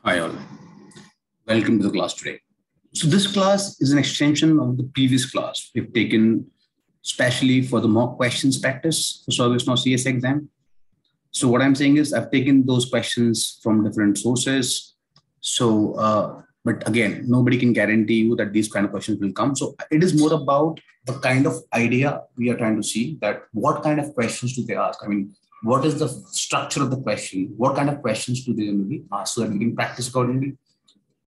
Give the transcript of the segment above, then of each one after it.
Hi all, welcome to the class today. So this class is an extension of the previous class we've taken specially for the mock questions practice for ServiceNow CS exam. So what I'm saying is I've taken those questions from different sources. But again, nobody can guarantee you that these kind of questions will come. So it is more about the kind of idea we are trying to see, that what kind of questions do they ask? I mean, what is the structure of the question? What kind of questions do they generally ask so that we can practice accordingly?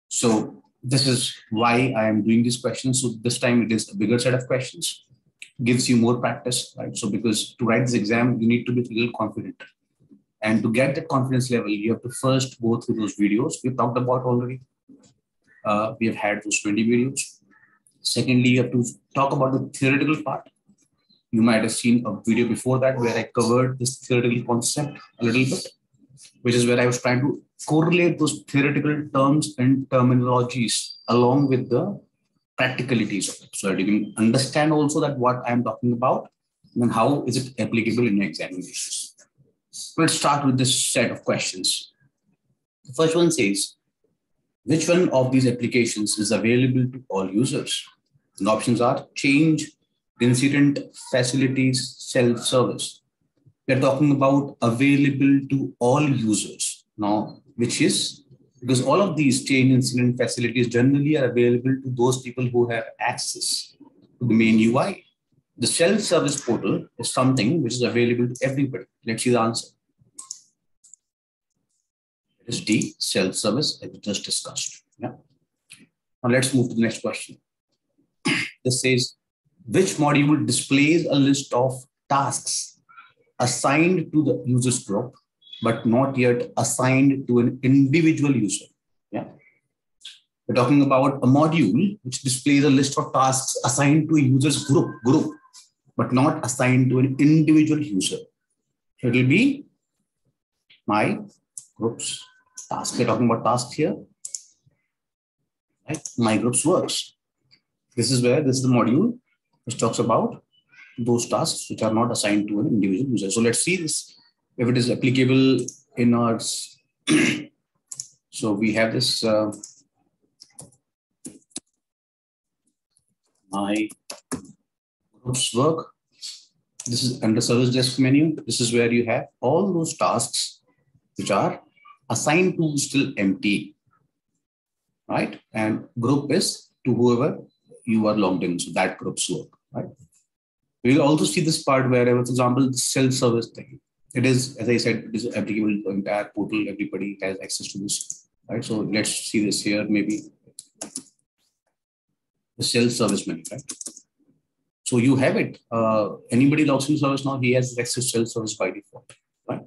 So this is why I am doing these questions. So this time it is a bigger set of questions, gives you more practice, right? So because to write this exam, you need to be a little confident. And to get that confidence level, you have to first go through those videos we talked about already. We have had those 20 videos. Secondly, you have to talk about the theoretical part. You might have seen a video before that where I covered this theoretical concept a little bit, which is where I was trying to correlate those theoretical terms and terminologies along with the practicalities of it, so that you can understand also that what I'm talking about and how is it applicable in examinations. Let's start with this set of questions. The first one says, which one of these applications is available to all users? And options are change, incident, facilities, self-service. We're talking about available to all users now, which is because all of these change, incident, facilities generally are available to those people who have access to the main UI. The self-service portal is something which is available to everybody. Let's see the answer. It is D, self-service, as we just discussed. Yeah. Now let's move to the next question. This says, which module displays a list of tasks assigned to the users group, but not yet assigned to an individual user? Yeah. We're talking about a module which displays a list of tasks assigned to a user's group, but not assigned to an individual user. So it will be my groups task. We're talking about tasks here. Right? My groups works. This is where this is the module which talks about those tasks which are not assigned to an individual user. So let's see this, if it is applicable in our. So we have this my groups work. This is under service desk menu. This is where you have all those tasks which are assigned to still empty, right? And group is to whoever you are logged in. So that group's work, right? We'll also see this part where, for example, the self-service thing. It is, as I said, it is applicable to the entire portal. Everybody has access to this, right? So let's see this here, maybe the self-service menu, right? So you have it. Anybody logs in service now, he has access to self-service by default, right?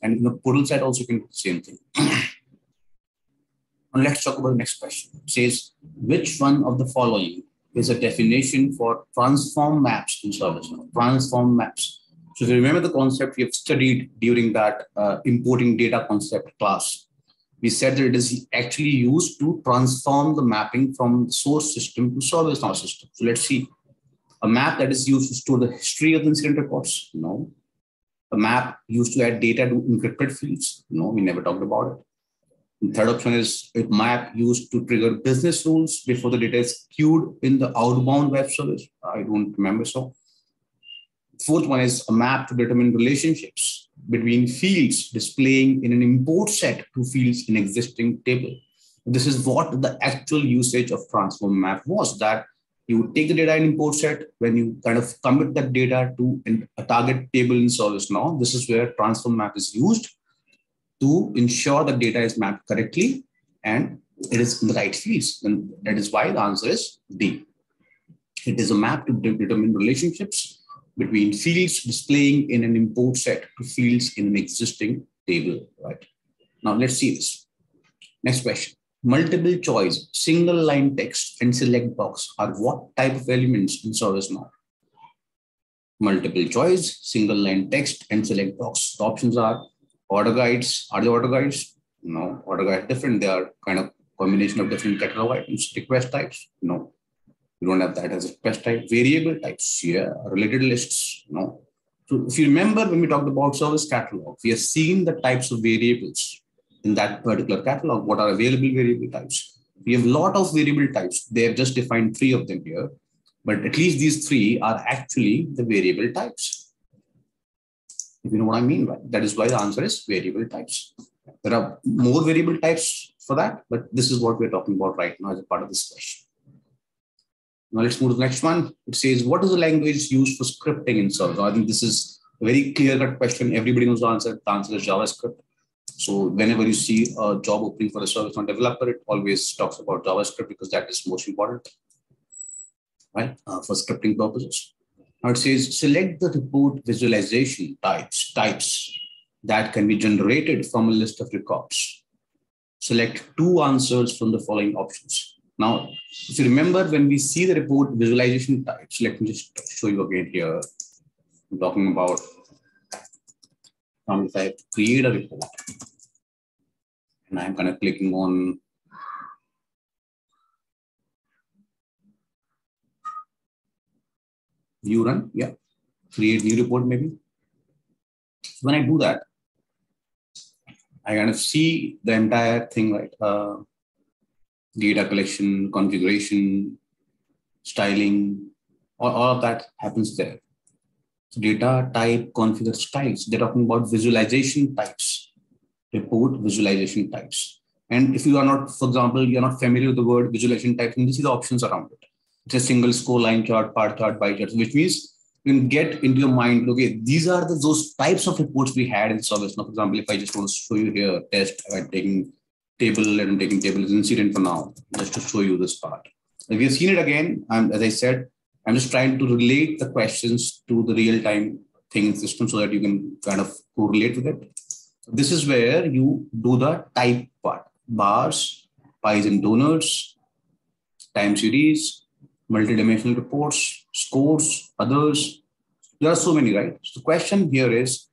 And in the portal side also you can do the same thing. And let's talk about the next question. It says, which one of the following is a definition for transform maps in ServiceNow? Transform maps. So if you remember the concept we have studied during that importing data concept class, we said that it is actually used to transform the mapping from the source system to ServiceNow system. So let's see. A map that is used to store the history of the incident reports? No. A map used to add data to encrypted fields? No, we never talked about it. The third option is a map used to trigger business rules before the data is queued in the outbound web service. I don't remember so. Fourth one is a map to determine relationships between fields displaying in an import set to fields in existing table. This is what the actual usage of transform map was, that you would take the data in import set. When you kind of commit that data to a target table in ServiceNow, this is where transform map is used to ensure the data is mapped correctly and it is in the right fields. And that is why the answer is D. It is a map to determine relationships between fields displaying in an import set to fields in an existing table, right? Now let's see this. Next question. Multiple choice, single line text and select box are what type of elements in ServiceNow? Multiple choice, single line text and select box. The options are order guides. Are they order guides? No. Order guides different. They are kind of combination of different catalog items. Request types? No. We don't have that as a request type. Variable types? Yeah. Related lists? No. So if you remember when we talked about service catalog, we have seen the types of variables in that particular catalog, what are available variable types. We have a lot of variable types. They have just defined 3 of them here, but at least these 3 are actually the variable types. If you know what I mean, right? That is why the answer is variable types. There are more variable types for that, but this is what we're talking about right now as a part of this question. Now let's move to the next one. It says, what is the language used for scripting in Service? I think this is a very clear-cut question. Everybody knows the answer. The answer is JavaScript. So whenever you see a job opening for a ServiceNow developer, it always talks about JavaScript because that is most important, right? For scripting purposes. Now it says, select the report visualization types that can be generated from a list of records. Select 2 answers from the following options. Now, if you remember, when we see the report visualization types, let me just show you again here. I'm talking about if I create a report, and I'm kind of clicking on view run, yeah, create new report maybe. When I do that, I kind of see the entire thing, right? Data collection, configuration, styling, all of that happens there. So data, type, configure, styles. They're talking about visualization types, report visualization types. And if you are not, for example, you're not familiar with the word visualization types, you see the options around it. It's a single score, line chart, bar chart, pie chart, which means you can get into your mind, okay, these are those types of reports we had in ServiceNow. For example, if I just want to show you here, test, I'm taking table and I'm taking table as incident for now, just to show you this part. If you've seen it again, as I said, I'm just trying to relate the questions to the real-time thing in system so that you can kind of correlate with it. This is where you do the type part, bars, pies and donuts, time series, multidimensional reports, scores, others. There are so many, right? So the question here is,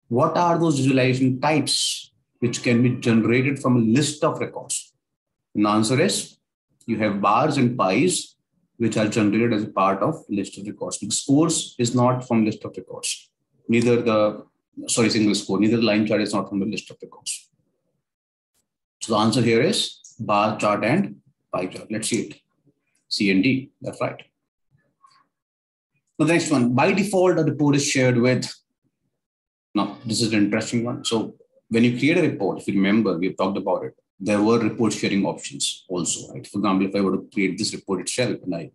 what are those visualization types which can be generated from a list of records? And the answer is, you have bars and pies, which are generated as a part of list of records. Because scores is not from list of records. Neither the, single score, neither the line chart is not from the list of records. So the answer here is bar chart and pie chart. Let's see it. C and D, that's right. The next one, by default, a report is shared with, now this is an interesting one. So when you create a report, if you remember, we've talked about it, there were report sharing options also, right? For example, if I were to create this report itself and I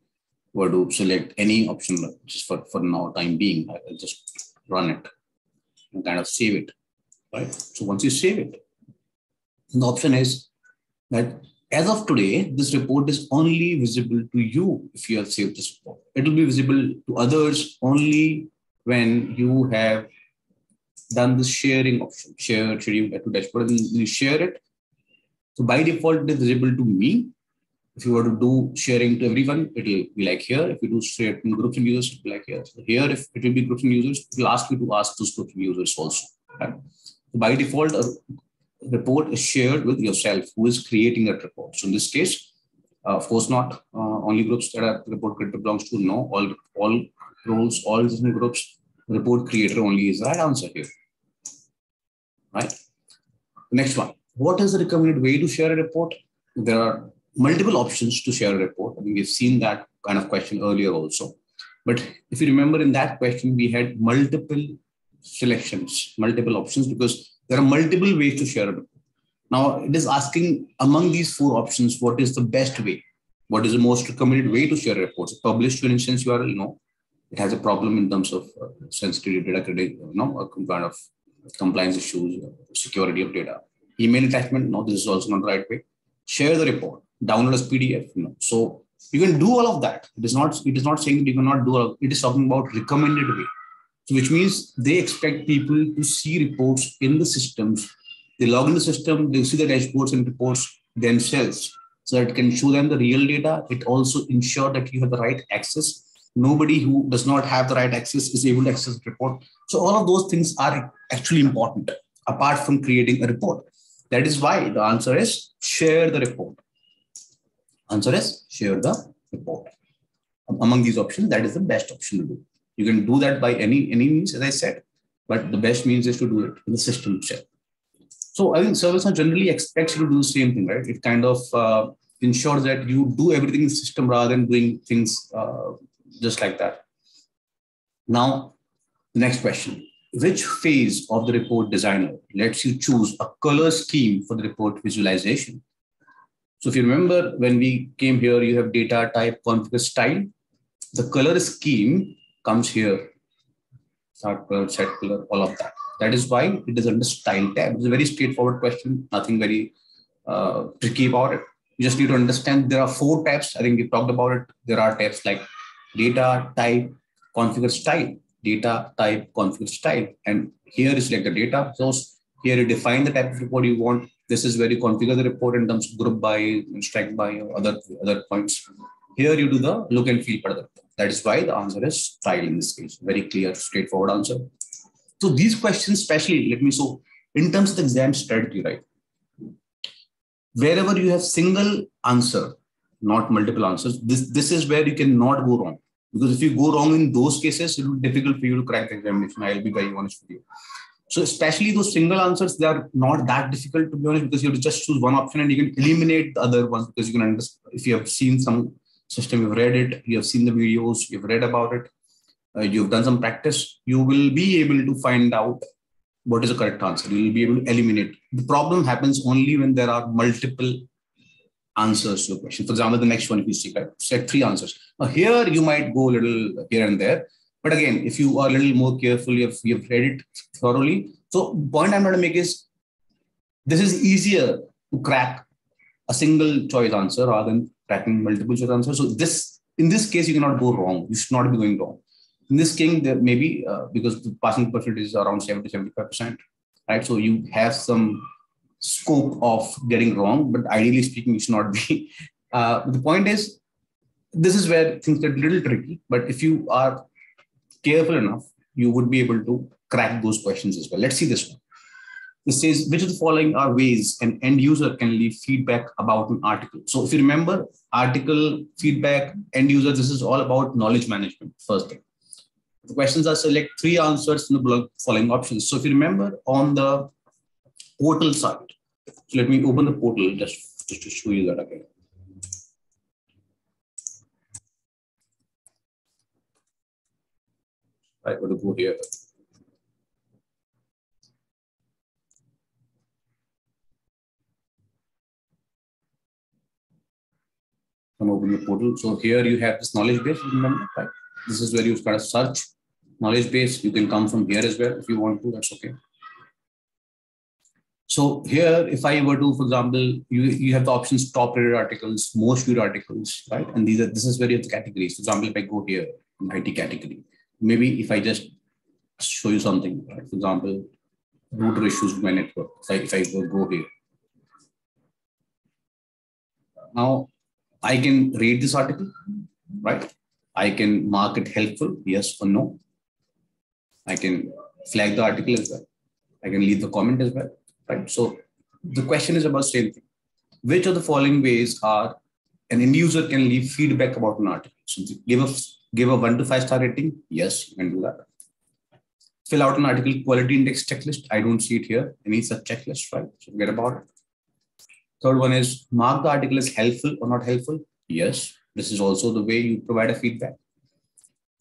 were to select any option, just for now time being, I'll just run it and kind of save it, right? So once you save it, the option is that as of today, this report is only visible to you if you have saved this report. It will be visible to others only when you have done the sharing option, share, schedule to dashboard, and you share it. So by default, it is visible to me. If you were to do sharing to everyone, it will be like here. If you do share in groups and users, it will be like here. So here, if it will be groups and users, it will ask you to ask those groups and users also. Right? So by default, a report is shared with yourself who is creating that report. So in this case, of course, not only groups that a report creator belongs to. No, all roles, all different groups. Report creator only is the right answer here. Right. Next one. What is the recommended way to share a report? There are multiple options to share a report. I mean, we've seen that kind of question earlier also. But if you remember in that question, we had multiple selections, multiple options, because there are multiple ways to share a report. Now, it is asking among these 4 options, what is the best way? What is the most recommended way to share a report? So publish to an instance URL, no. It has a problem in terms of sensitive data, kind of compliance issues, security of data. Email attachment, no, this is also not the right way. Share the report, download as PDF, no. So you can do all of that. It is not saying that you cannot do all of it. It is talking about recommended way. So which means they expect people to see reports in the systems. They log in the system, they see the dashboards and reports themselves. So that it can show them the real data. It also ensures that you have the right access. Nobody who does not have the right access is able to access the report. So all of those things are actually important, apart from creating a report. That is why the answer is share the report. Answer is share the report. Among these options, that is the best option to do. You can do that by any means, as I said, but the best means is to do it in the system itself. So I think ServiceNow generally expects you to do the same thing, right? It kind of ensures that you do everything in the system rather than doing things just like that. Now, the next question. Which phase of the report designer lets you choose a color scheme for the report visualization? So if you remember, when we came here, you have data type, configure style. The color scheme comes here. Start color, set color, all of that. That is why it is under style tab. It's a very straightforward question, nothing very tricky about it. You just need to understand there are 4 tabs. I think we talked about it. There are tabs like data type, configure style, data type, configure style. And here is like the data source. Here you define the type of report you want. This is where you configure the report in terms of group by, strike by, or other points. Here you do the look and feel part of the report. That is why the answer is style in this case. Very clear, straightforward answer. So these questions, especially, so in terms of the exam strategy, right? Wherever you have single answer, not multiple answers, this is where you cannot go wrong. Because if you go wrong in those cases, it will be difficult for you to crack the examination. I'll be very honest with you. So especially those single answers, they are not that difficult, to be honest, because you have to just choose one option and you can eliminate the other ones, because you can understand if you have seen some system, you've read it, you have seen the videos, you've read about it, you've done some practice, you will be able to find out what is the correct answer. You will be able to eliminate. The problem happens only when there are multiple answers to a question. For example, the next one, if you see, right, set 3 answers. Now here you might go a little here and there. But again, if you are a little more careful, you've read it thoroughly. So the point I'm trying to make is, this is easier to crack a single choice answer rather than cracking multiple choice answers. So in this case, you cannot go wrong. You should not be going wrong. In this case, there may be, because the passing percentage is around 70-75%, right? So you have some scope of getting wrong, but ideally speaking, you should not be. The point is, this is where things get a little tricky, but if you are careful enough, you would be able to crack those questions as well. Let's see this one. This says, which of the following are ways an end user can leave feedback about an article? So if you remember, article, feedback, end user, this is all about knowledge management, first thing. The questions are select 3 answers from the following options. So if you remember on the portal side, so let me open the portal just to show you that again. I'm going to go here. I'm opening the portal. So here you have this knowledge base, remember, right? This is where you start a search knowledge base. You can come from here as well if you want to, that's okay. So here, if I were to, for example, you have the options top rated articles, most viewed articles, right? And this is where you have the categories. For example, if I go here in IT category, maybe if I just show you something, right? For example, router issues with my network. If I go here. Now, I can rate this article, right? I can mark it helpful, yes or no. I can flag the article as well. I can leave the comment as well, right? So the question is about same thing. Which of the following ways are an end user can leave feedback about an article? So give a 1 to 5 star rating. Yes, you can do that. Fill out an article quality index checklist. I don't see it here. Any such checklist, right? So forget about it. Third one is mark the article as helpful or not helpful. Yes, this is also the way you provide a feedback.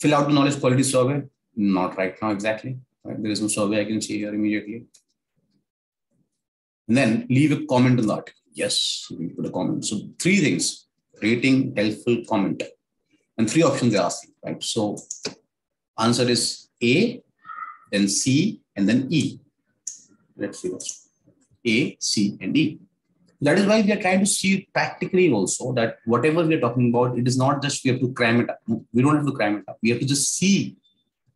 Fill out the knowledge quality survey. Not right now exactly. Right? There is no survey I can see here immediately. And then leave a comment on the article. Yes, you can put a comment. So 3 things: rating, helpful, comment. And 3 options they're asking, right? So answer is A, then C, and then E. Let's see what's A, C, and E. That is why we are trying to see practically also that whatever we are talking about, it is not just we have to cram it up. We don't have to cram it up. We have to just see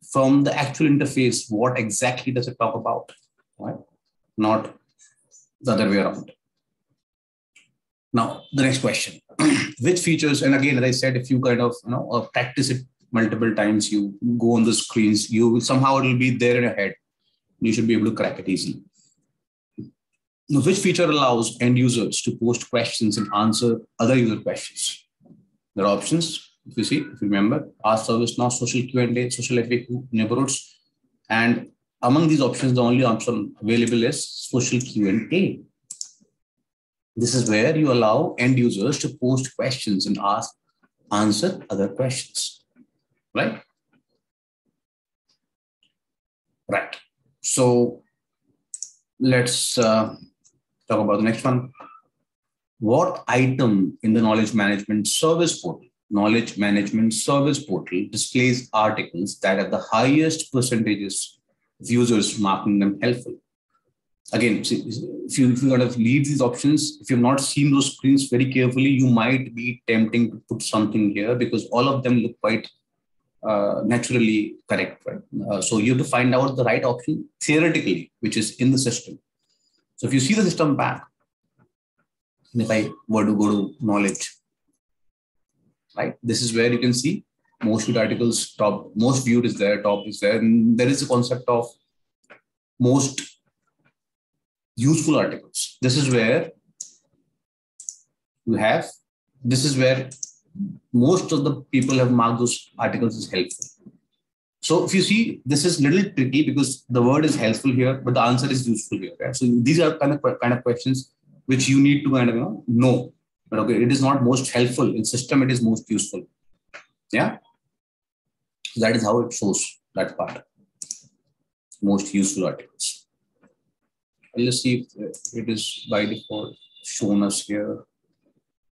from the actual interface what exactly does it talk about, right? Not the other way around. Now, the next question. Which features, and again, as I said, if you kind of practice it multiple times, you go on the screens, somehow it will be there in your head. You should be able to crack it easily. Now, which feature allows end users to post questions and answer other user questions? There are options. If you remember, Ask ServiceNow, social Q&A, social FAQ, neighborhoods, and Among these options, the only option available is social Q&A. This is where you allow end users to post questions and answer other questions, right? Right. So let's talk about the next one. What item in the knowledge management service portal displays articles that have the highest percentages of users marking them helpful? Again, if you kind of leave these options, if you've not seen those screens very carefully, you might be tempting to put something here because all of them look quite naturally correct, right? So you have to find out the right option theoretically, which is in the system. So if you see the system back, and if I were to go to knowledge, right, this is where you can see most viewed articles, top, most viewed is there, top is there, and there is a concept of most useful articles. This is where you have, this is where most of the people have marked those articles as helpful. So if you see, this is a little tricky because the word is helpful here, but the answer is useful here. Right? So these are kind of questions which you need to kind of know. But okay, it is not most helpful in system; it is most useful. Yeah, so that is how it shows that part. Most useful articles. Let's see if it is by default shown us here.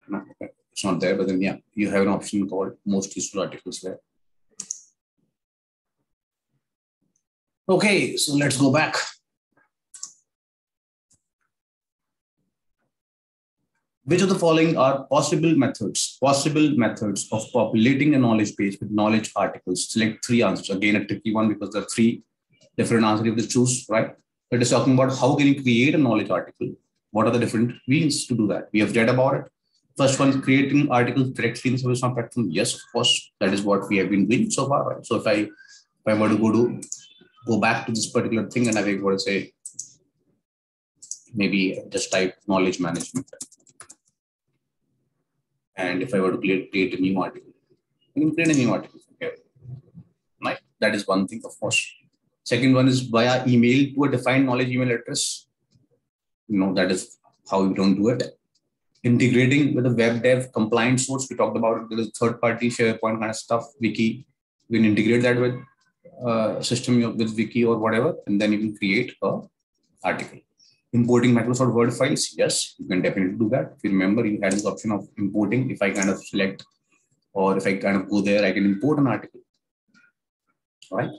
No, okay. It's not there, but then yeah, you have an option called most useful articles there. Okay, so let's go back. Which of the following are possible methods of populating a knowledge base with knowledge articles? Select three answers. Again, a tricky one because there are three different answers you have to choose, right? It is talking about how can you create a knowledge article? What are the different means to do that? We have read about it. First one, creating articles directly in the ServiceNow platform. Yes, of course, that is what we have been doing so far, right? So if I were to go back to this particular thing and I were to say, maybe just type knowledge management. And if I were to create a new article, I can create a new article. Okay. Right. That is one thing, of course. Second one is via email to a defined knowledge email address. That is how you don't do it. Integrating with a web dev compliant source. We talked about it. There is third-party SharePoint kind of stuff, Wiki. You can integrate that with system with Wiki or whatever, and then you can create an article. Importing Microsoft Word files, yes, you can definitely do that. If you remember, you had this option of importing. If I kind of select, or if I kind of go there, I can import an article. All right.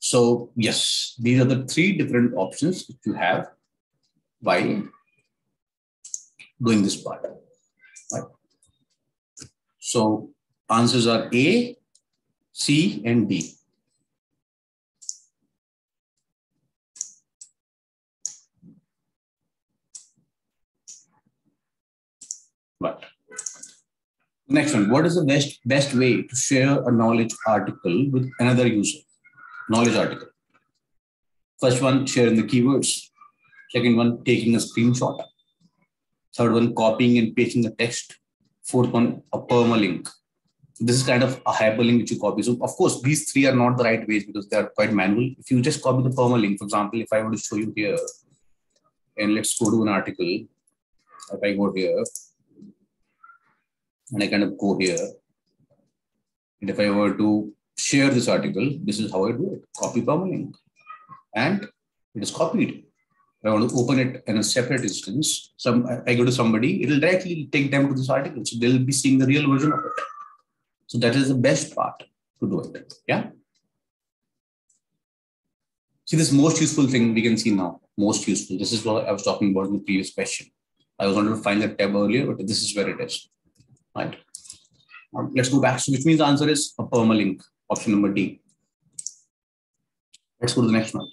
So yes, these are the three different options that you have by doing this part. Right. So answers are A, C, and D. Right. Next one, what is the best way to share a knowledge article with another user? Knowledge article. First one, sharing the keywords. Second one, taking a screenshot. Third one, copying and pasting the text. Fourth one, a permalink. This is kind of a hyperlink which you copy. So of course, these three are not the right ways because they are quite manual. If you just copy the permalink, for example, if I were to show you here, and let's go to an article. If I go here, and I kind of go here, and if I were to share this article, this is how I do it. Copy permalink. And it is copied. If I want to open it in a separate instance, I go to somebody, it will directly take them to this article. So they'll be seeing the real version of it. So that is the best part to do it. Yeah. See, this most useful thing we can see now. Most useful. This is what I was talking about in the previous question. I was wanting to find that tab earlier, but this is where it is. Right. Let's go back. So which means the answer is a permalink, option number D. Let's go to the next one.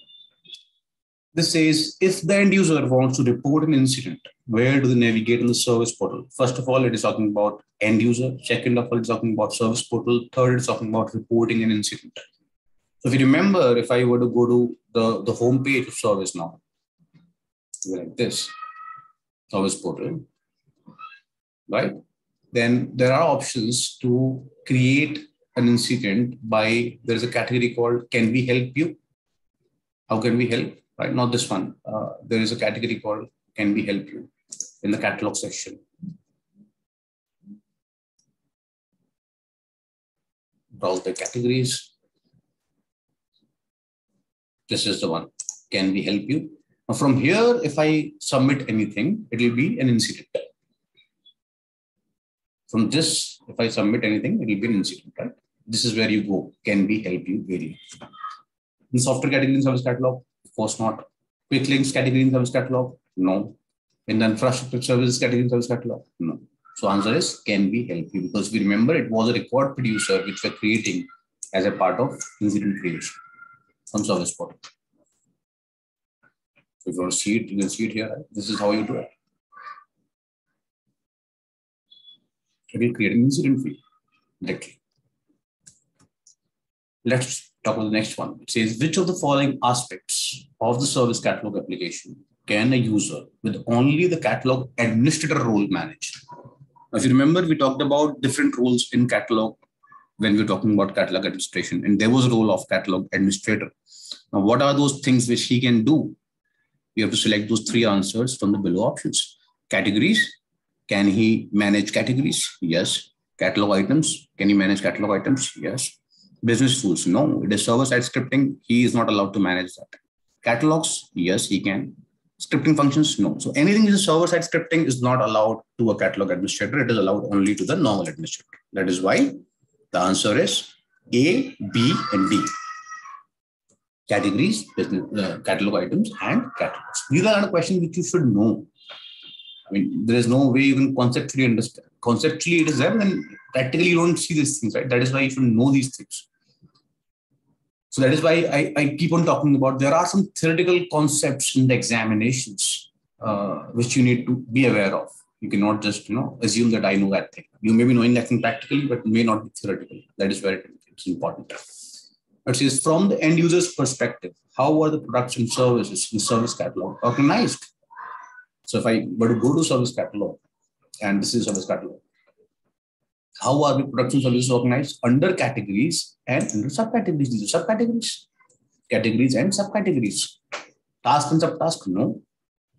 This says, if the end user wants to report an incident, where do they navigate in the service portal? First of all, it is talking about end user. Second of all, it's talking about service portal. Third, it's talking about reporting an incident. So if you remember, if I were to go to the home page of ServiceNow, like this, service portal, right? Then there are options to create an incident by, there's a category called, can we help you? How can we help? Right, not this one. There is a category called can we help you in the catalog section. Browse the categories. This is the one. Can we help you? Now from here, if I submit anything, it will be an incident. From this, if I submit anything, it will be an incident, right? This is where you go. Can we help you? Area. In software category in service catalog, of course not. Quick links category in service catalog, no. In the infrastructure services category in service catalog, no. So answer is, can we help you? Because we remember it was a record producer which we're creating as a part of incident creation from service portal. So if you want to see it, you can see it here. Right? This is how you do it. It will create an incident field directly. Let's talk about the next one. It says, which of the following aspects of the service catalog application can a user with only the catalog administrator role manage? Now, if you remember, we talked about different roles in catalog when we were talking about catalog administration, and there was a role of catalog administrator. Now, what are those things which he can do? You have to select those three answers from the below options. Categories. Can he manage categories? Yes. Catalog items. Can he manage catalog items? Yes. Business tools. No. It is server-side scripting. He is not allowed to manage that. Catalogs. Yes, he can. Scripting functions. No. So anything which is server-side scripting is not allowed to a catalog administrator. It is allowed only to the normal administrator. That is why the answer is A, B, and D. Categories, business, catalog items, and catalogs. These are the questions which you should know. I mean, there is no way you can conceptually understand. Conceptually, it is there, but then practically you don't see these things, right? That is why you should know these things. So that is why I keep on talking about there are some theoretical concepts in the examinations which you need to be aware of. You cannot just assume that I know that thing. You may be knowing that thing practically, but may not be theoretical. That is where it's important. It says, from the end user's perspective, how are the products and services in service catalog organized? So if I were to go to service catalog, and this is service catalog, how are the products and services organized? Under categories and under subcategories. These are subcategories. Categories and subcategories. Task and subtask, no.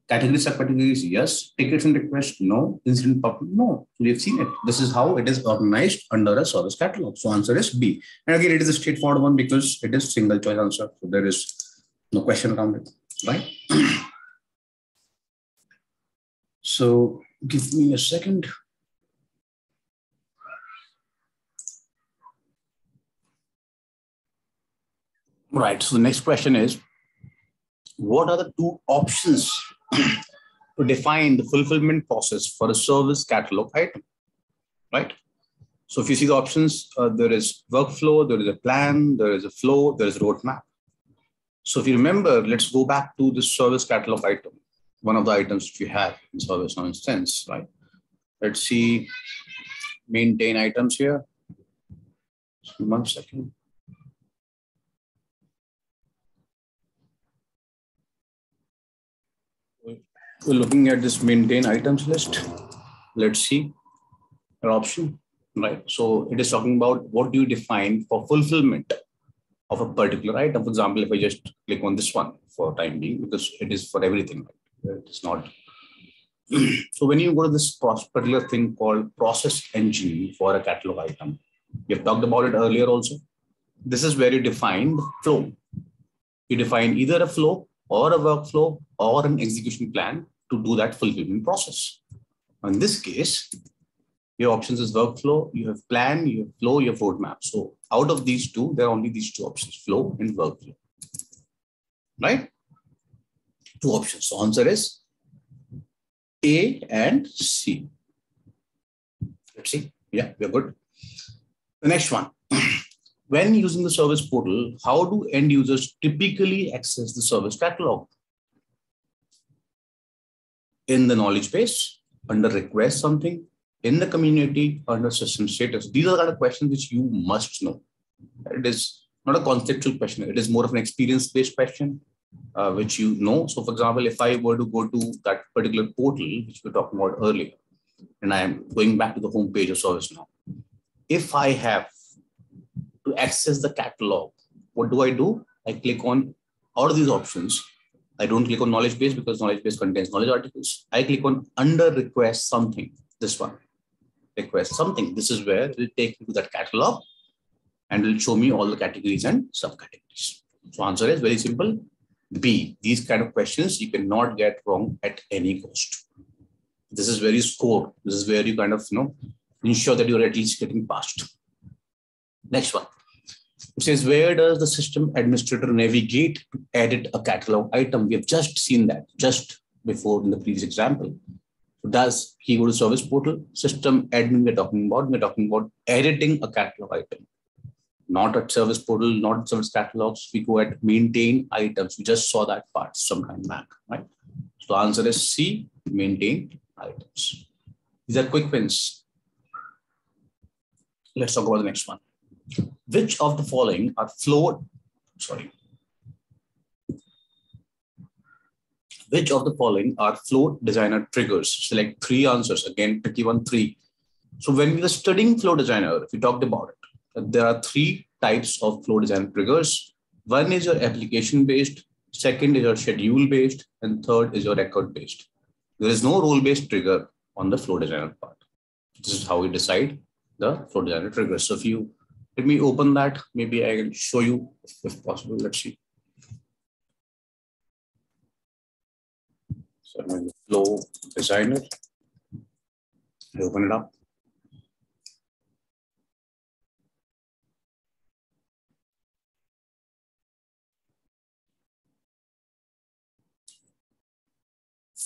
Categories, subcategories, yes. Tickets and requests, no. Incident public, no. We have seen it. This is how it is organized under a service catalog. So answer is B. And again, it is a straightforward one because it is single choice answer. So there is no question around it, right? So give me a second. Right. So the next question is, what are the two options to define the fulfillment process for a service catalog item? Right. So if you see the options, there is workflow, there is a plan, there is a flow, there is a roadmap. So if you remember, let's go back to the service catalog item. One of the items which we have in ServiceNow instance, right? Let's see, maintain items here. 1 second. We're looking at this maintain items list. Let's see an option, right? So it is talking about what do you define for fulfillment of a particular item. For example, if I just click on this one for time being, because it is for everything, right? It's not. So when you go to this particular thing called process engine for a catalog item, we have talked about it earlier also. This is where you define the flow. You define either a flow or a workflow or an execution plan to do that fulfillment process. In this case, your options is workflow, you have plan, you have flow, you have roadmap. So out of these two, there are only these two options, flow and workflow, right? Two options. So answer is A and C. Let's see. Yeah, we're good. The next one. When using the service portal, how do end users typically access the service catalog? In the knowledge base, under request something, in the community, under system status. These are the kind of questions which you must know. It is not a conceptual question. It is more of an experience-based question, which you know. So for example, if I were to go to that particular portal, which we were talking about earlier, and I am going back to the home page of ServiceNow, if I have to access the catalog, what do? I click on out of these options, I don't click on knowledge base because knowledge base contains knowledge articles. I click on under request something, this one, request something. This is where it will take me to that catalog and will show me all the categories and subcategories. So answer is very simple. B, these kind of questions you cannot get wrong at any cost. This is very scored. This is where you kind of, ensure that you're at least getting past. Next one. It says, where does the system administrator navigate to edit a catalog item? We have just seen that just before in the previous example. So does he go to service portal? System admin we're talking about editing a catalog item. Not at service portal, not at service catalogs. We go at maintain items. We just saw that part some time back, right? So the answer is C, maintain items. These are quick wins. Let's talk about the next one. Which of the following are Which of the following are flow designer triggers? Select 3 answers. Again, tricky one, 3. So when we were studying flow designer, we talked about it. There are 3 types of flow design triggers. One is your application based, second is your schedule based, and third is your record based. There is no role based trigger on the flow designer part. This is how we decide the flow designer triggers. So if you let me open that, maybe I can show you if possible. Let's see. So I'm in the flow designer. I open it up.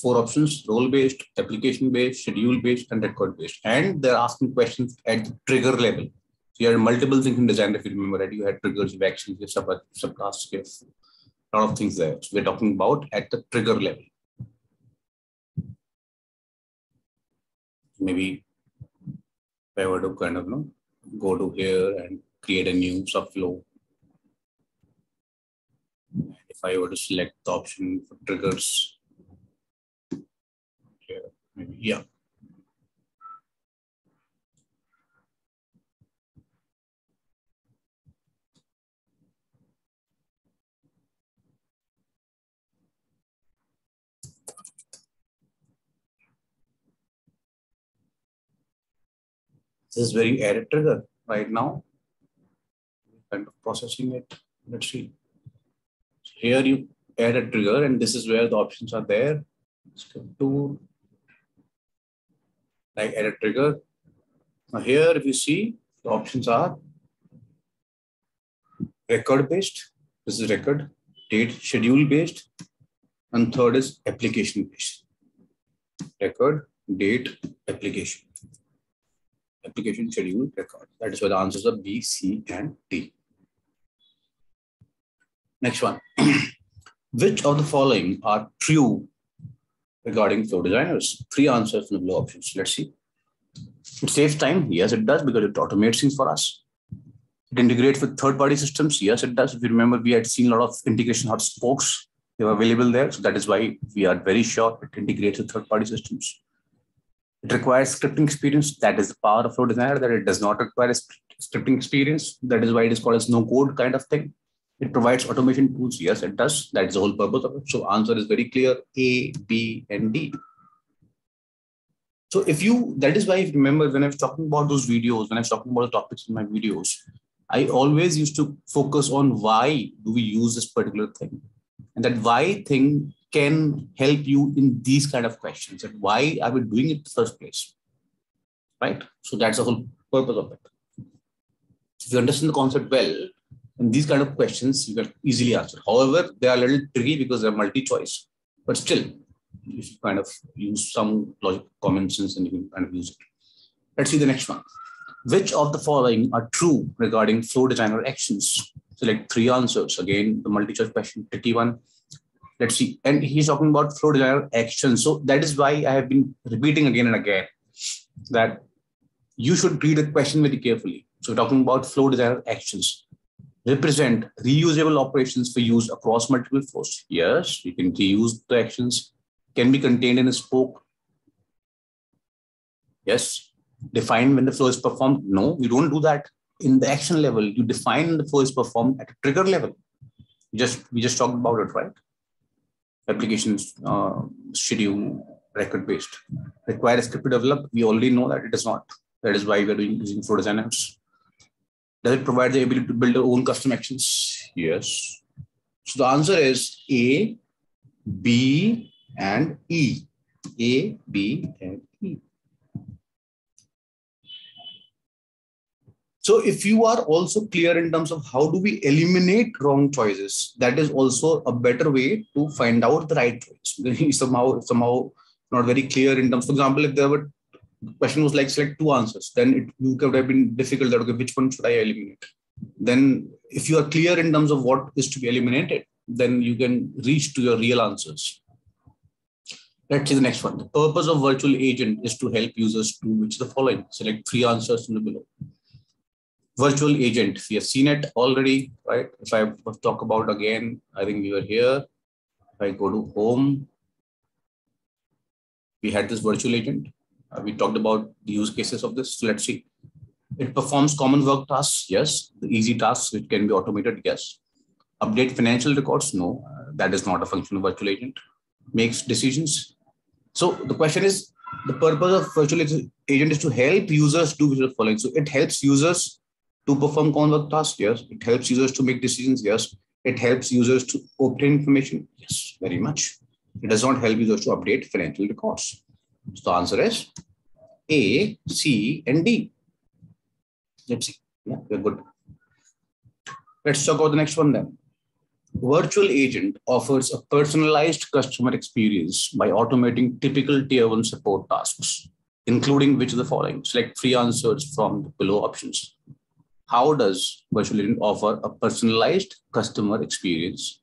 Four options: role-based, application-based, schedule-based, and record-based. And they're asking questions at the trigger level. So you had multiple things in design, if you remember, right? You had triggers, you have actions, you have subtasks, you have a lot of things there. So we're talking about at the trigger level. Maybe if I were to kind of go to here and create a new subflow. If I were to select the option for triggers, here, maybe, yeah. This is very added trigger right now. Kind of processing it. Let's see. So here you add a trigger, and this is where the options are there. Skip to like add a trigger. Now here, if you see, the options are record based. This is record, date, schedule based, and third is application based. Record, date, application. Application, schedule, record. That is why the answers are B, C, and D. Next one. Which of the following are true regarding flow designers? 3 answers from the below options. Let's see. It saves time. Yes, it does, because it automates things for us. It integrates with third-party systems. Yes, it does. If you remember, we had seen a lot of integration hot spokes. They were available there. So that is why we are very sure it integrates with third-party systems. It requires scripting experience. That is the power of flow designer, that it does not require scripting experience. That is why it is called as no code kind of thing. It provides automation tools. Yes, it does. That is the whole purpose of it. So answer is very clear: A, B, and D. So that is why, if you remember, when I was talking about those videos, when I was talking about the topics in my videos, I always used to focus on why do we use this particular thing, and that why thing can help you in these kind of questions, and why are we doing it in the first place, right? So that's the whole purpose of it. If you understand the concept well, and these kind of questions you can easily answer. However, they are a little tricky because they're multi-choice, but still, you should kind of use some logic, common sense, and you can kind of use it. Let's see the next one. Which of the following are true regarding flow designer actions? Select 3 answers. Again, the multi-choice question, tricky one. Let's see. And he's talking about flow designer actions. So that is why I have been repeating again and again that you should read the question very carefully. So we're talking about flow designer actions. Represent reusable operations for use across multiple flows. Yes, you can reuse the actions. Can be contained in a spoke. Yes. Define when the flow is performed. No, you don't do that in the action level. You define when the flow is performed at a trigger level. We just talked about it, right? Applications, schedule, record-based. Require a script to develop. We already know that it does not. That is why we are using flow designers. Does it provide the ability to build our own custom actions? Yes. So the answer is A, B, and E. A, B, and E. So if you are also clear in terms of how do we eliminate wrong choices, that is also a better way to find out the right choice. somehow not very clear in terms, for example, if there were question was like select two answers, then you could have been difficult that, okay, which one should I eliminate? Then if you are clear in terms of what is to be eliminated, then you can reach to your real answers. Let's see the next one. The purpose of virtual agent is to help users do which the following. Select three answers in the below. Virtual agent, we have seen it already, right? If I talk about again, I think we were here. If I go to home, we had this virtual agent. We talked about the use cases of this. So let's see. It performs common work tasks. Yes. The easy tasks which can be automated. Yes. Update financial records. No, that is not a function of virtual agent. Makes decisions. So the question is, the purpose of virtual agent is to help users do the following. So it helps users to perform common work tasks. Yes. It helps users to make decisions. Yes. It helps users to obtain information. Yes, very much. It does not help users to update financial records. So the answer is A, C, and D. Let's see. Yeah, we're good. Let's talk about the next one then. Virtual agent offers a personalized customer experience by automating typical tier 1 support tasks, including which of the following. Select three answers from the below options. How does virtual agent offer a personalized customer experience?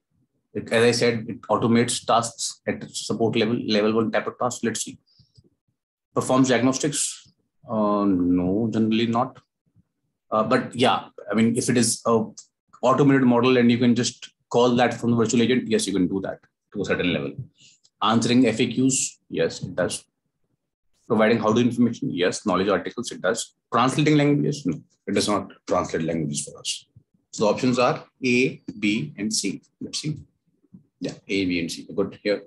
As I said, it automates tasks at support level 1 type of task. Let's see. Performs diagnostics? No, generally not. But yeah, I mean, if it is a automated model and you can just call that from the virtual agent, yes, you can do that to a certain level. Answering FAQs? Yes, it does. Providing how-to information? Yes. Knowledge articles? It does. Translating languages? No, it does not translate languages for us. So the options are A, B, and C. Let's see. Yeah, A, B, and C. Good here.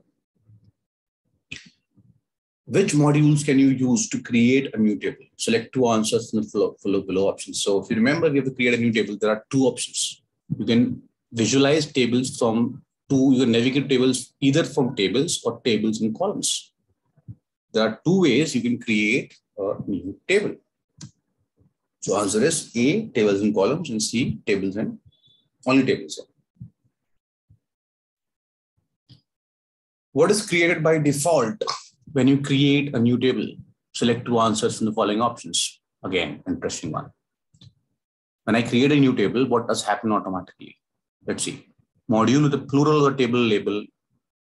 Which modules can you use to create a new table? Select two answers from the below options. So if you remember, we have to create a new table. There are two options. You can visualize tables from two, you can navigate tables either from tables or tables and columns. There are two ways you can create a new table. So answer is A, tables and columns, and C, tables and only tables. What is created by default when you create a new table? Select two answers from the following options. Again, interesting one. When I create a new table, what does happen automatically? Let's see. Module with the plural or table label.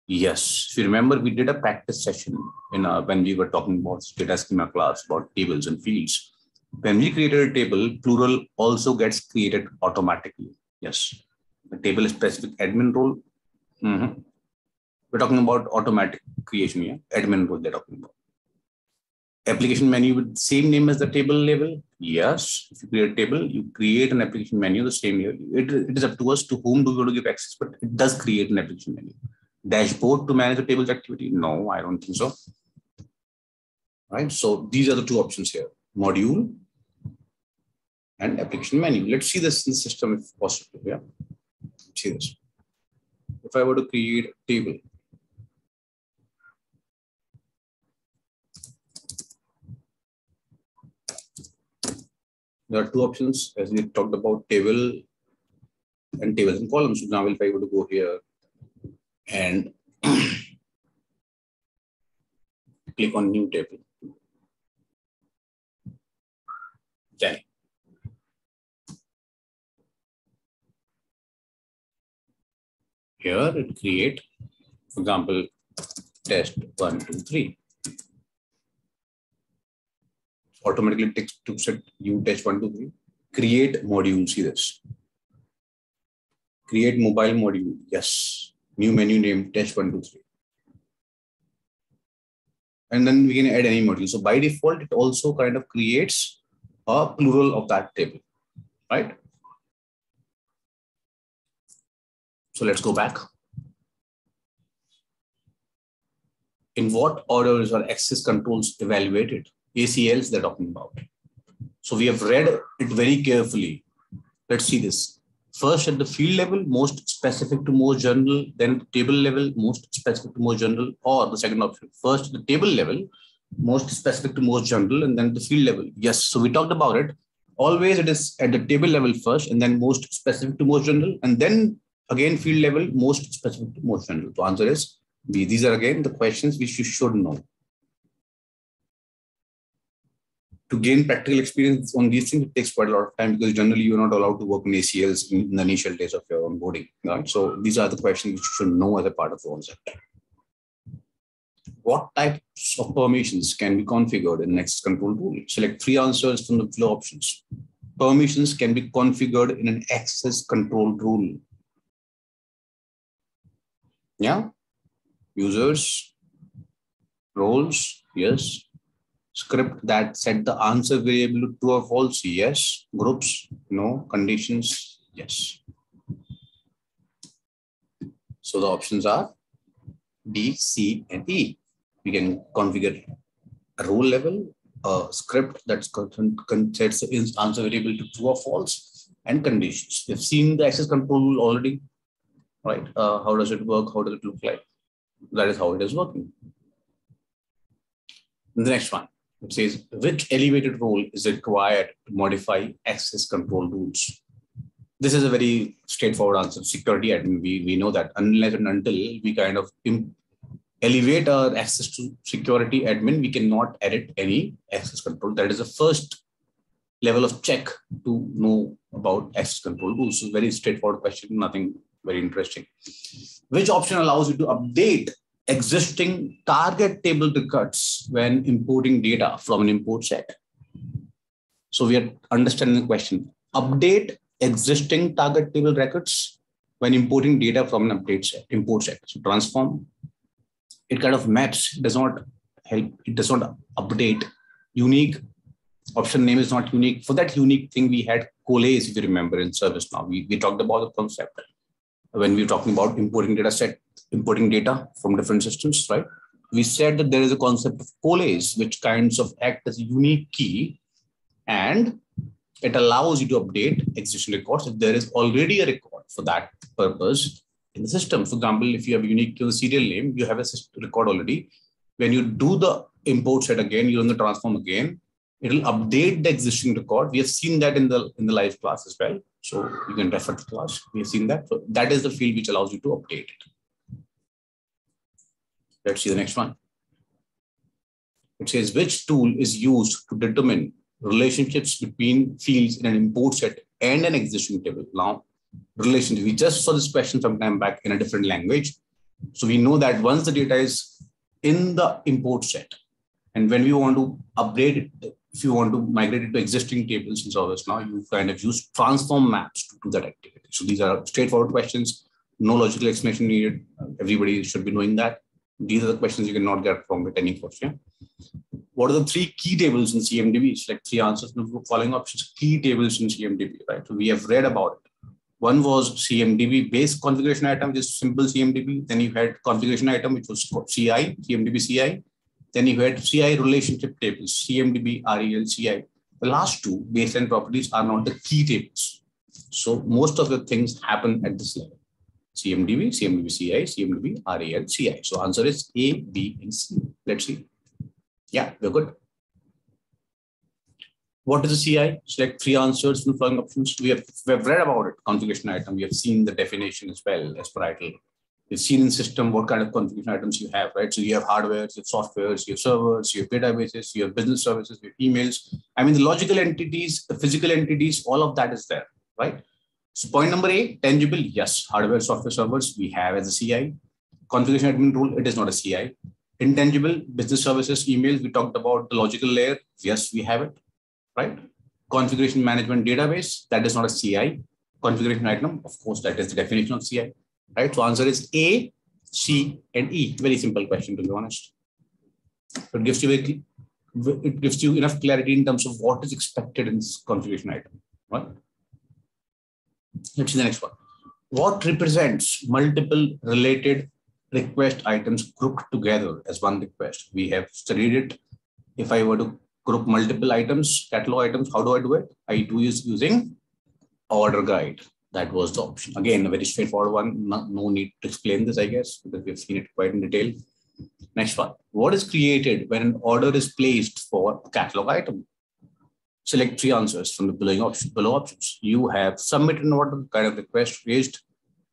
Yes. If you remember, we did a practice session when we were talking about data schema class about tables and fields. When we created a table, plural also gets created automatically. Yes. The table specific admin role. We're talking about automatic creation here. Admin role they're talking about. Application menu with same name as the table label. Yes. If you create a table, you create an application menu the same way. It is up to us to whom do we want to give access, but it does create an application menu. Dashboard to manage the table's activity? No, I don't think so. Right. So these are the two options here. Module and application menu. Let's see this in the system if possible. Yeah. Let's see this. If I were to create a table, there are two options as we talked about, table and tables and columns. So now if I were to go here and click on new table, then here it create, for example, test 1, 2, 3. Automatically to set you test 1, 2, 3. Create module. See this. Create mobile module. Yes. New menu name test 1, 2, 3. And then we can add any module. So by default, it also kind of creates a plural of that table, right? So let's go back. In what order is our access controls evaluated? ACLs they're talking about. So we have read it very carefully. Let's see this. First at the field level, most specific to most general, then the table level, most specific to most general, or the second option. First at the table level, most specific to most general, and then the field level. Yes, so we talked about it. Always it is at the table level first, and then most specific to most general, and then again field level, most specific to most general. The answer is B. These are again the questions which you should know. To gain practical experience on these things, it takes quite a lot of time because generally you're not allowed to work on ACLs in the initial days of your onboarding. Right? So these are the questions which you should know as a part of the concept. What types of permissions can be configured in access control tool? Select 3 answers from the below options. Permissions can be configured in an access control rule. Yeah. Users, roles, yes. Script that set the answer variable to true or false, yes. Groups, no. Conditions, yes. So the options are B, C, and E. We can configure a rule level, a script that sets the answer variable to true or false, and conditions. We've seen the access control already, right? How does it work? How does it look like? That is how it is working. The next one, it says, which elevated role is required to modify access control rules? This is a very straightforward answer. Security admin, we know that unless and until we kind of elevate our access to security admin, we cannot edit any access control. That is the first level of check to know about access control rules. So very straightforward question, nothing very interesting. Which option allows you to update existing target table records when importing data from an import set? So we are understanding the question. Update existing target table records when importing data from an import set. So transform, it kind of maps, does not help, it does not update. Unique, option name is not unique. For that unique thing, we had collays, if you remember, in ServiceNow. We talked about the concept when we were talking about importing data from different systems, right? We said that there is a concept of collays, which kinds of act as a unique key, and it allows you to update existing records if there is already a record for that purpose in the system. For example, if you have a unique to the serial name, you have a record already. When you do the import set again, you run the transform again, it will update the existing record. We have seen that in the live class as well. So you can refer to the class. We have seen that. So that is the field which allows you to update it. Let's see the next one. It says, which tool is used to determine relationships between fields in an import set and an existing table? Now, relationship, we just saw this question some time back in a different language. So we know that once the data is in the import set, and when we want to upgrade it, if you want to migrate it to existing tables in ServiceNow, you kind of use transform maps to do that activity. So these are straightforward questions, no logical explanation needed. Everybody should be knowing that. These are the questions you cannot get from it any question. What are the 3 key tables in Cmdb? Select 3 answers from the following options. Key tables in Cmdb, right? So we have read about it. One was Cmdb base configuration item, which is simple Cmdb. Then you had configuration item, which was CI, Cmdb CI. Then you had CI relationship tables, Cmdb, REL, CI. The last 2 baseline properties are not the key tables. So most of the things happen at this level. Cmdb, Cmdb CI, Cmdb, REL, CI. So answer is A, B, and C. Let's see. Yeah, we're good. What is a CI? Select 3 answers from the following options. We have read about it, configuration item. We have seen the definition as well as per title. We've seen in system what kind of configuration items you have, right? So you have hardware, you have software, you have servers, you have databases, you have business services, you have emails. I mean, the logical entities, the physical entities, all of that is there, right? So point number A, tangible, yes. Hardware, software, servers, we have as a CI. Configuration admin rule, it is not a CI. Intangible, business services, emails, we talked about the logical layer. Yes, we have it, right? Configuration management database, that is not a CI. Configuration item, of course, that is the definition of CI, right? So answer is A, C, and E. Very simple question, to be honest. It gives you enough clarity in terms of what is expected in this configuration item, right? Let's see the next one. What represents multiple related request items grouped together as one request? We have studied it. If I were to group multiple items, catalog items, how do I do it? I do is using order guide. That was the option. Again, a very straightforward one. No need to explain this, I guess, because we've seen it quite in detail. Next one. What is created when an order is placed for a catalog item? Select 3 answers from the below options. You have submitted an order, kind of request raised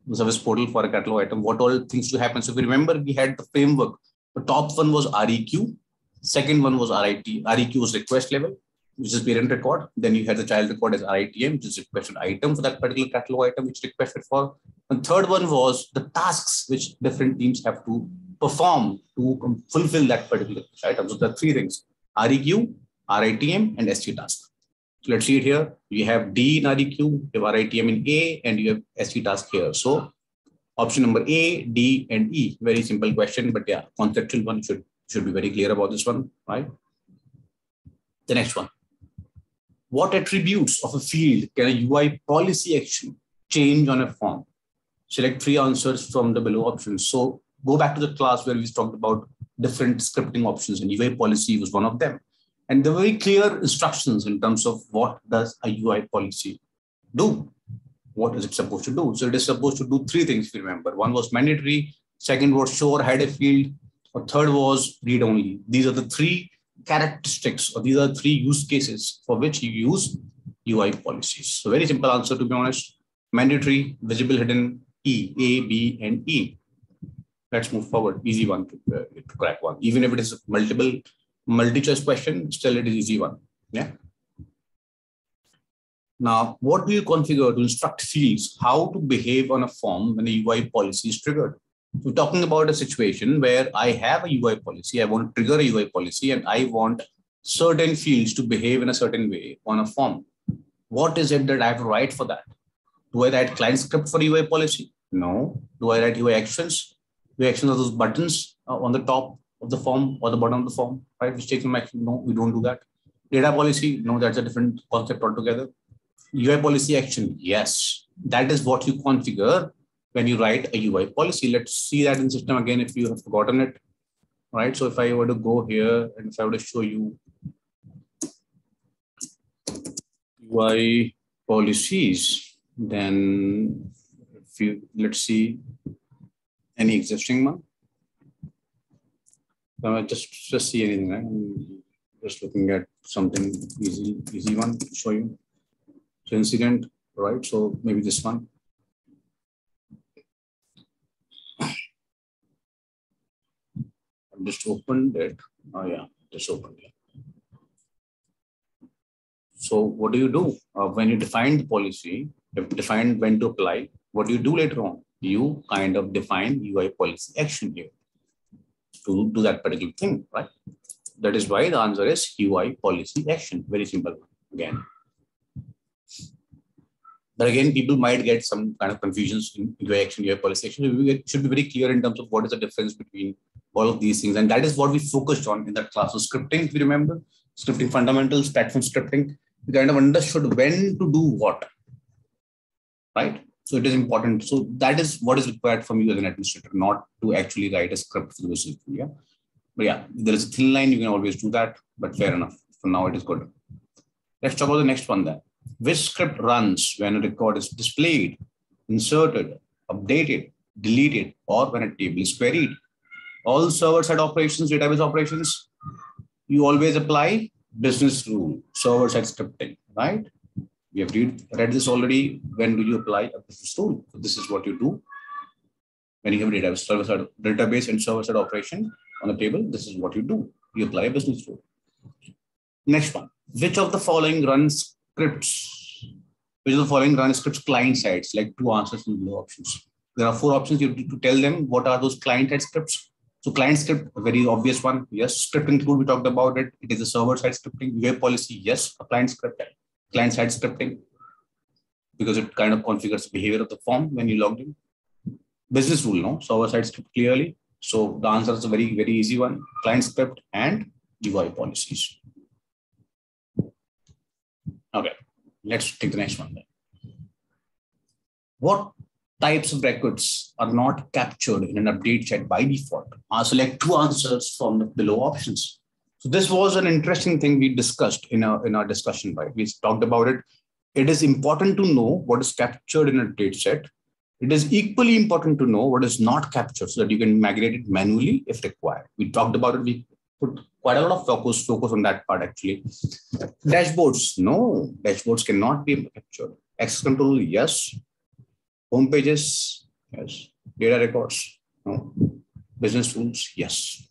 the service portal for a catalog item. What all things to happen? So if you remember, we had the framework. The top one was REQ. Second one was RIT. REQ was request level, which is parent record. Then you had the child record as RITM, which is requested item for that particular catalog item, which requested for. And third one was the tasks which different teams have to perform to fulfill that particular item. So there are 3 things: REQ, RITM, and ST task. So let's see it here. You have D in REQ, you have RITM in A, and you have ST task here. So option number A, D, and E. Very simple question, but yeah, conceptual one should be very clear about this one, right? The next one. What attributes of a field can a UI policy action change on a form? Select 3 answers from the below options. So go back to the class where we talked about different scripting options, and UI policy was one of them. And there were very clear instructions in terms of what does a UI policy do? What is it supposed to do? So it is supposed to do 3 things, if you remember. One was mandatory, second was show or hide a field, or third was read only. These are the 3 characteristics, or these are 3 use cases for which you use UI policies. So very simple answer, to be honest. Mandatory, visible, hidden, E, A, B, and E. Let's move forward. Easy one to crack one. Even if it is a multi-choice question, still it is easy one. Yeah. Now, what do you configure to instruct fields how to behave on a form when a UI policy is triggered? We're talking about a situation where I have a UI policy, I want to trigger a UI policy, and I want certain fields to behave in a certain way on a form. What is it that I have to write for that? Do I write client script for UI policy? No. Do I write UI actions? UI actions are those buttons on the top of the form or the bottom of the form, right? Which takes some action. No, we don't do that. Data policy? No, that's a different concept altogether. UI policy action? Yes. That is what you configure when you write a UI policy. Let's see that in system again if you have forgotten it, right? So if I were to go here and if I were to show you UI policies, then if you, let's see any existing one. Just see anything, right? I'm just looking at something easy one to show you. So incident, right? So maybe this one. Just opened it. Oh yeah, just opened it. So what do you do when you define the policy? You have defined when to apply. What do you do later on? You kind of define UI policy action here to do that particular thing, right? That is why the answer is UI policy action. Very simple again. But again, people might get some kind of confusions in UI action, UI policy action. We should be very clear in terms of what is the difference between all of these things. And that is what we focused on in that class of scripting, if you remember. Scripting fundamentals, platform scripting. We kind of understood when to do what, right? So it is important. So that is what is required from you as an administrator, not to actually write a script for the system. Yeah. But yeah, if there is a thin line, you can always do that, but fair enough. For now, it is good. Let's talk about the next one then. Which script runs when a record is displayed, inserted, updated, deleted, or when a table is queried? All server-side operations, database operations, you always apply business rule, server-side scripting, right? We have read this already. When do you apply a business rule? So this is what you do. When you have a database and server-side operation on a table, this is what you do. You apply a business rule. Next one. Which of the following runs scripts? Which of the following run scripts client side? Select 2 answers in below options. There are 4 options. You need to tell them what are those client side scripts. So client script, a very obvious one. Yes. Scripting tool, we talked about it. It is a server-side scripting. UI policy, yes. A client script. Client-side scripting, because it kind of configures the behavior of the form when you logged in. Business rule, no? Server-side script clearly. So the answer is a very, very easy one. Client script and UI policies. Okay, let's take the next one then. What types of records are not captured in an update set by default? Select two answers from the below options. So this was an interesting thing we discussed in our discussion, right? We talked about it. It is important to know what is captured in a data set. It is equally important to know what is not captured so that you can migrate it manually if required. We talked about it. We put quite a lot of focus on that part actually. Dashboards, no. Dashboards cannot be captured. Access control, yes. Home pages, yes. Data records, no. Business tools, yes.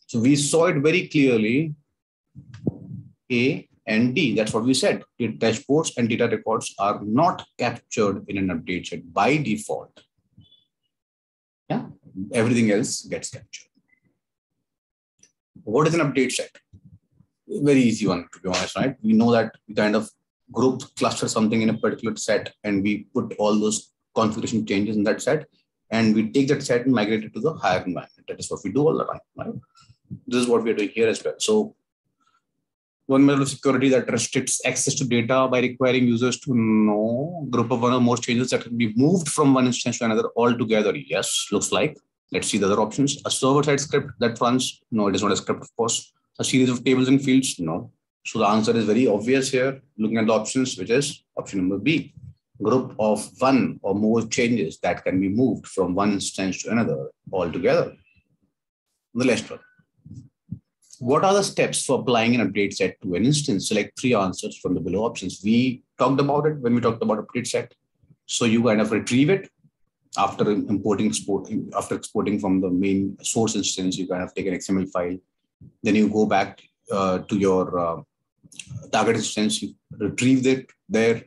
So we saw it very clearly, A and D. That's what we said. The dashboards and data records are not captured in an update set by default. Yeah, everything else gets captured. What is an update set? Very easy one, to be honest, right? We know that we kind of group cluster something in a particular set and we put all those configuration changes in that set and we take that set and migrate it to the higher environment. That is what we do all the time, right? This is what we are doing here as well. So one method of security that restricts access to data by requiring users to know group of one or more changes that can be moved from one instance to another altogether. Yes, looks like. Let's see the other options. A server-side script that runs. No, it is not a script, of course. A series of tables and fields. No. So the answer is very obvious here. Looking at the options, which is option number B. Group of one or more changes that can be moved from one instance to another altogether. The last one. What are the steps for applying an update set to an instance? Select three answers from the below options. We talked about it when we talked about update set. So you kind of retrieve it after exporting from the main source instance. You kind of take an XML file. Then you go back to your target instance. You retrieve it there.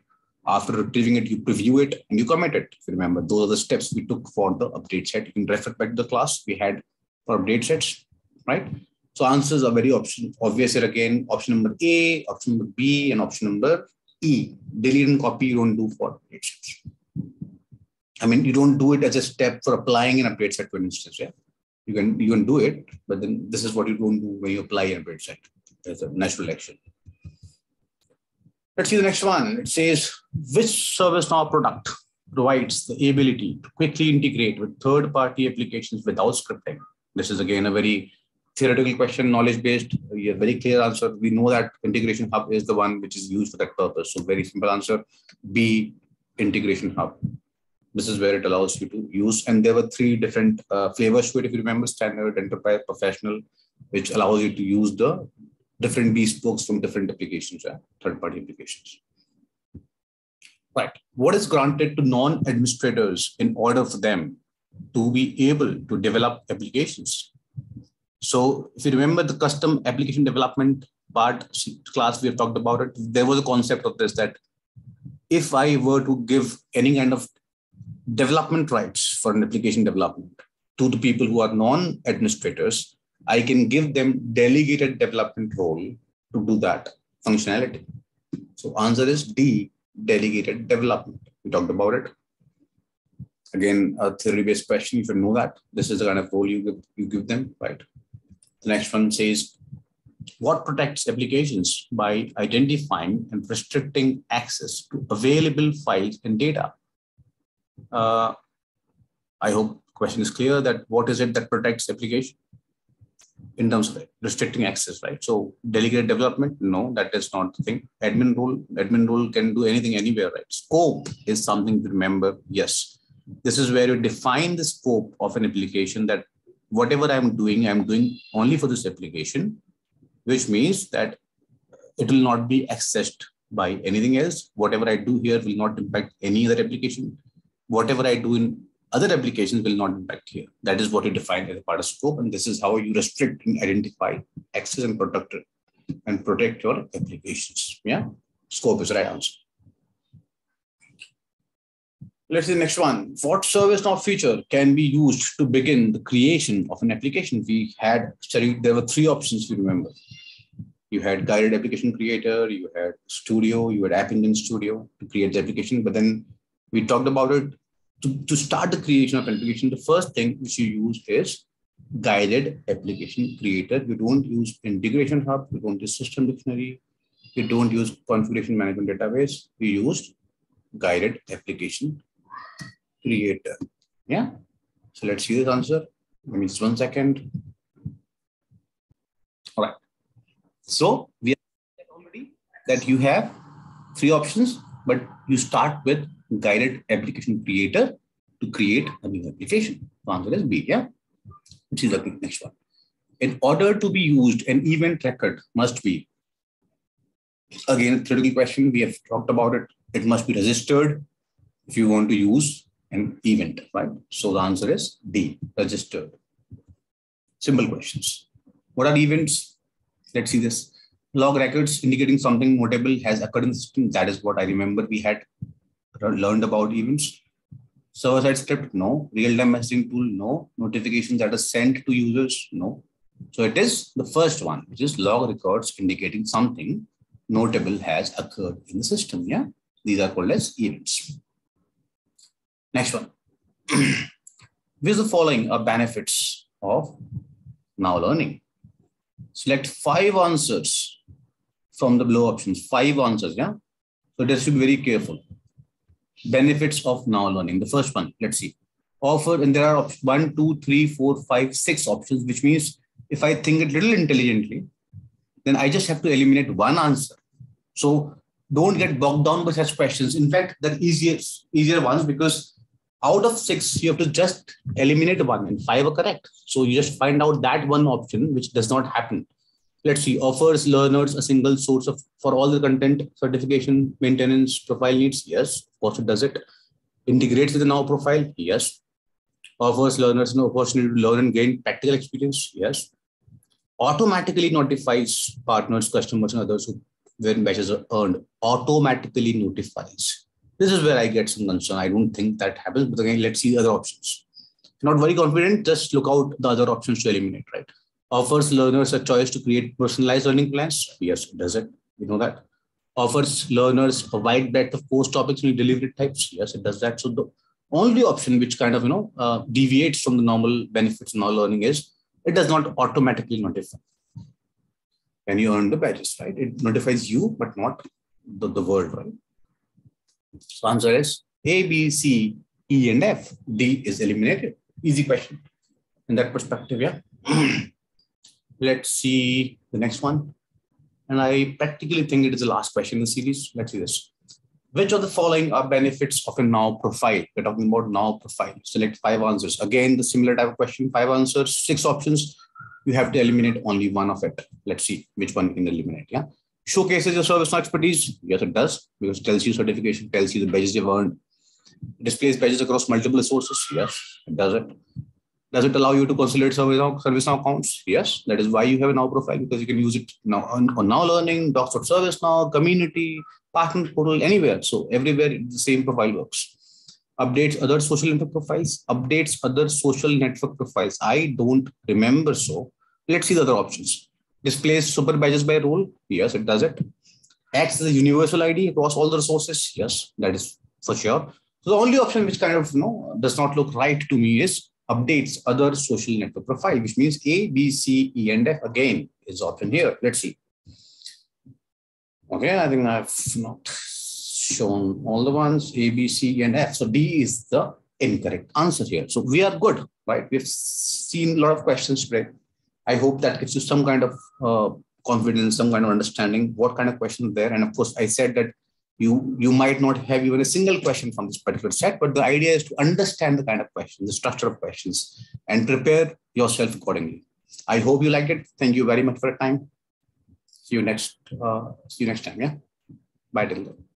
After retrieving it, you preview it and you commit it. If you remember, those are the steps we took for the update set. You can refer back to the class we had for update sets, right? So answers are very obvious here again. Option number A, option number B, and option number E. Delete and copy you don't do for update sets. I mean, you don't do it as a step for applying an update set to an instance. Yeah, you can do it, but then this is what you don't do when you apply an update set. There's a natural action. Let's see the next one. It says, which ServiceNow product provides the ability to quickly integrate with third-party applications without scripting? This is again a very theoretical question, knowledge-based. We have very clear answer. We know that Integration Hub is the one which is used for that purpose. So very simple answer, B, Integration Hub. This is where it allows you to use. And there were three different flavors to it, if you remember, standard, enterprise, professional, which allows you to use the different bespokes from different applications, third-party applications. Right. What is granted to non-administrators in order for them to be able to develop applications? So if you remember the custom application development part class, we have talked about it. There was a concept of this, that if I were to give any kind of development rights for an application development to the people who are non-administrators, I can give them delegated development role to do that functionality. So answer is D, delegated development. We talked about it. Again, a theory-based question. If you know that, this is the kind of role you give them, right? The next one says, what protects applications by identifying and restricting access to available files and data? I hope the question is clear that what is it that protects application in terms of restricting access, right? So delegated development, no, that is not the thing. Admin role can do anything anywhere, right? Scope is something to remember. Yes, this is where you define the scope of an application, that whatever I'm doing only for this application, which means that it will not be accessed by anything else. Whatever I do here will not impact any other application. Whatever I do in other applications will not impact here. That is what you define as a part of scope. And this is how you restrict and identify access and protect your applications. Yeah, scope is the right answer. Let's see the next one. What ServiceNow feature can be used to begin the creation of an application? We had studied, there were three options, if you remember. You had guided application creator, you had studio, you had app engine studio to create the application. But then we talked about it. To start the creation of an application, the first thing which you use is guided application creator. You don't use Integration Hub, you don't use system dictionary, you don't use configuration management database, you use guided application creator. Yeah. So let's see this answer. Give me just 1 second. All right. So we have said already that you have 3 options, but you start with guided application creator to create a new application. The answer is B. Yeah. Which is the next one. In order to be used, an event record must be, again, a theoretical question. We have talked about it. It must be registered if you want to use an event, right? So the answer is D, registered. Simple questions. What are events? Let's see this. Log records indicating something notable has occurred in the system. That is what I remember we had learned about events. Server-side script, no. Real-time messaging tool, no. Notifications that are sent to users, no. So it is the first one, which is log records indicating something notable has occurred in the system. Yeah, these are called as events. Next one. Which of the following are benefits of now learning? Select 5 answers from the below options. 5 answers. Yeah, so this should be very careful. Benefits of now learning. The first one, let's see. Offer, and there are 1, 2, 3, 4, 5, 6 options, which means if I think a little intelligently, then I just have to eliminate one answer. So don't get bogged down by such questions. In fact, the easier ones, because out of 6, you have to just eliminate 1 and 5 are correct. So you just find out that one option which does not happen. Let's see. Offers learners a single source of for all the content, certification, maintenance, profile needs. Yes, of course it does it. Integrates with the now profile. Yes. Offers learners an opportunity to learn and gain practical experience. Yes. Automatically notifies partners, customers, and others when badges are earned. Automatically notifies. This is where I get some concern. I don't think that happens, but again, let's see the other options. Not very confident, just look out the other options to eliminate, right? Offers learners a choice to create personalized learning plans. Yes, it does it. We know that. Offers learners a wide breadth of course topics and delivery types. Yes, it does that. So the only option which kind of, deviates from the normal benefits of now learning is it does not automatically notify when you earn the badges, right? It notifies you, but not the world, right? So answer is A, B, C, E, and F. D is eliminated. Easy question in that perspective, yeah. Let's see the next one. And I practically think it is the last question in the series. Let's see this. Which of the following are benefits of a now profile? We're talking about now profile. Select 5 answers. Again, the similar type of question, 5 answers, 6 options. You have to eliminate only one of it. Let's see which one you can eliminate. Yeah. Showcases your ServiceNow expertise. Yes, it does, because it tells you certification, tells you the badges you've earned. Displays badges across multiple sources. Yes, it does it. Does it allow you to consolidate ServiceNow accounts? Yes, that is why you have a now profile, because you can use it now on now learning, docs.servicenow, community, partner portal, anywhere. So everywhere the same profile works. Updates other social network profiles. Updates other social network profiles. I don't remember so. Let's see the other options. Displays super badges by role. Yes, it does it. Acts as a universal ID across all the resources. Yes, that is for sure. So the only option which kind of does not look right to me is updates other social network profile, which means A, B, C, E, and F again is option here. Let's see. Okay, I think I've not shown all the ones A, B, C, and F. So D is the incorrect answer here. So we are good, right? We've seen a lot of questions today. I hope that gives you some kind of confidence, some kind of understanding what kind of questions there. And of course, I said that you might not have even a single question from this particular set, but the idea is to understand the kind of questions, the structure of questions, and prepare yourself accordingly. I hope you liked it. Thank you very much for your time. See you next time. Yeah. Bye till then.